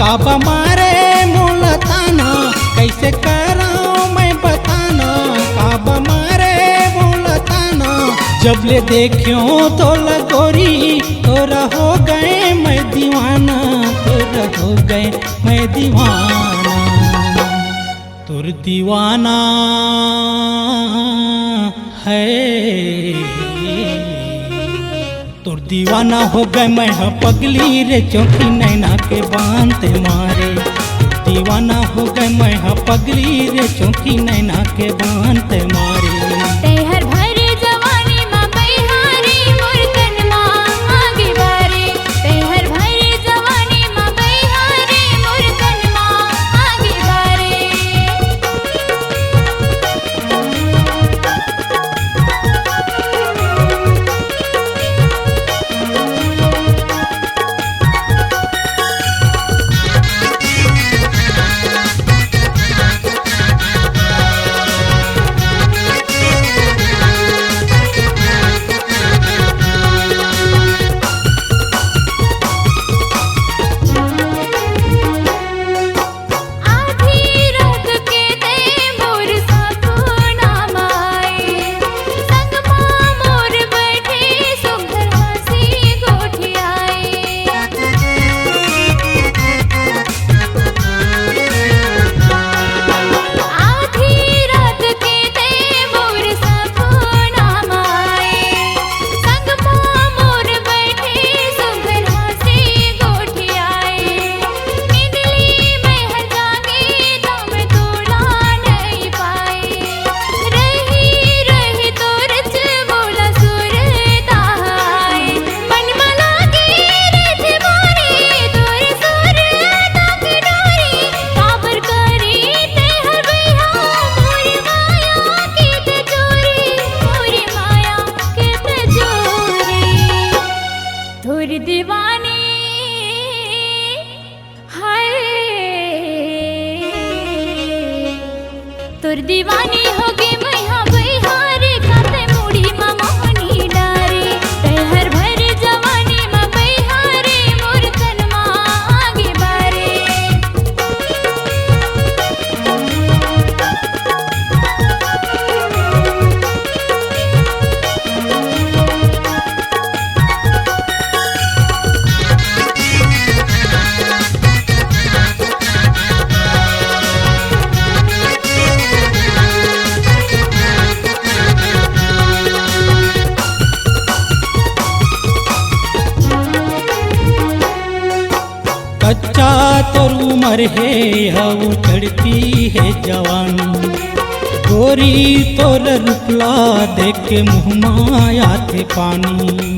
काबा मारे मुलताना कैसे कराऊं मैं बताना काबा मारे मुलताना जब ले देखियो तो लगोरी तोरा हो गए मैं दीवाना तोरा हो गए मैं दीवाना तुर दीवाना है तुर दीवाना हो गए मैं पगली रे चौकी नैना के बांधते मारे दीवाना हो गए मैं पगली रे चौकी नैना के बांधते मारे तेहर भरे जवानी मां बहारे मोर तनमा आगे बारे तेहर भरे जवानी मां बहारे मोर तनमा आगे बारे दीवानी हाय तुर दीवानी होगी मैं हाँ बहारे खाते मुड़ी मां मोहनी डारे तेहर भरे जवानी मां बहारे मोर तनमा आगे बारे कच्चा तोर उमर है हऊ चढ़ती है जवानी गोरी तोर रुपला देख के मुँह माया थे पानी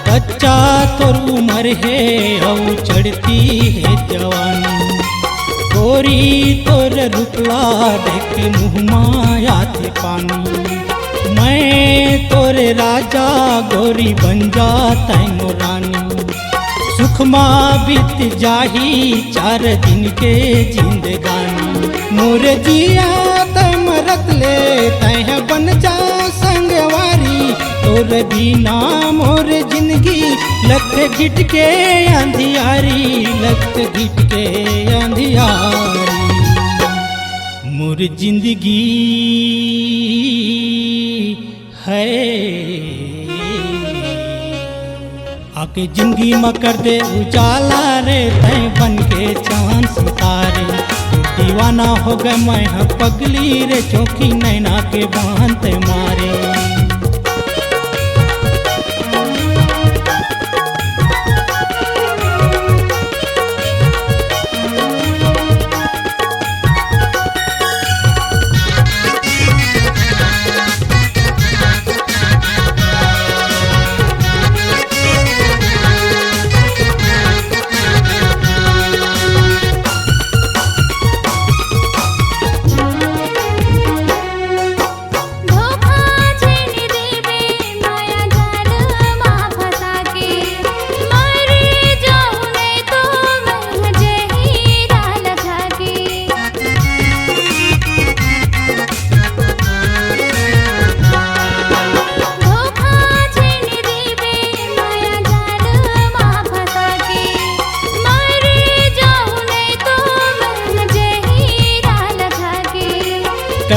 कच्चा तोर उमर है हऊ चढ़ती है जवानी गोरी तोर रुपला देख के मुँह माया थे पानी मैं तोरे राजा गोरी बन जाता रानी सुख माँ बीत जाही 4 दिन के जिंदगानी मोर जिया तय मरत ले तय बन जा संगवारी तोर बिना मोर जिंदगी लख घिट के अंधियारी लख घिट के अंधियारी मोर जिंदगी है आके जिंदगी में कर दे उजाला रे तय बन के चांद सितारे दीवाना हो गए मैं पगली रे चौकी नैना के बांधते मारे धोखा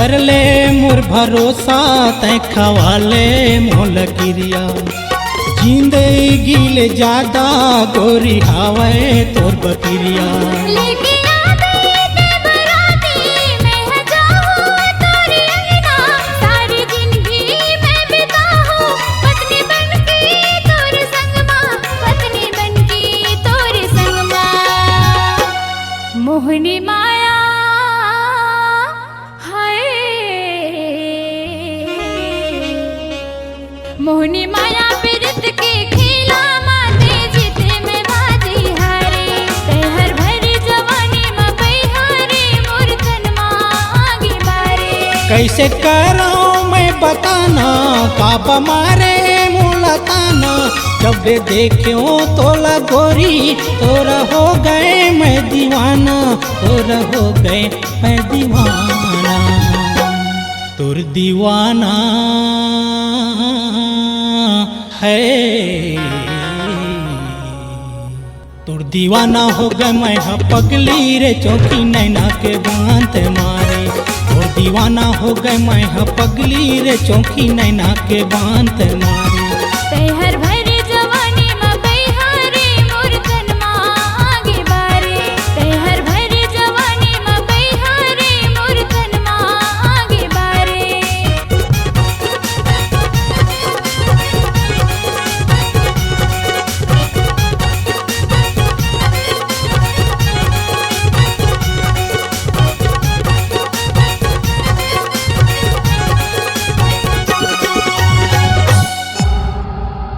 कर ले मोर भरोसा तै खवाले मोल किरिया जिंदगी ले ज्यादा गोरी हावे तोर बकिरिया लेके आवे ते बराती मैं जाऊं तोरी अंगना सारी जिंदगी मैं बिताऊं पत्नी बनके तोर संगमा पत्नी बनके तोर संगमा मोहनी माया हाय मोहनी माया बिरत के खेला माते जीते में बाजी हारे ते हर भरी जवानी में बहिहारे मोर तनमा आगे बारे कैसे कराऊं मैं बताना काबा मारे मुलाताना जब दे देखियो तोला गोरी तोरा हो गए मैं दीवाना तोरा हो गए मैं दीवाना तोर दीवाना है तोर दीवाना हो गए मैं हा पगली रे चौकी नैना के बांध मारे तोर दीवाना हो गए मैं हा पगली रे चौकी नैना के बांध मारे ते हर भरी जवानी में बहिहारे मोर तनमा आगे बारे ते हर भरी जवानी में बहिहारे मोर तनमा आगे बारे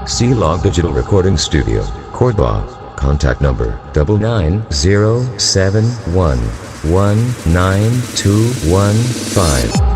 C-Log Digital Recording Studio, Cordoba. Contact number 99071192115.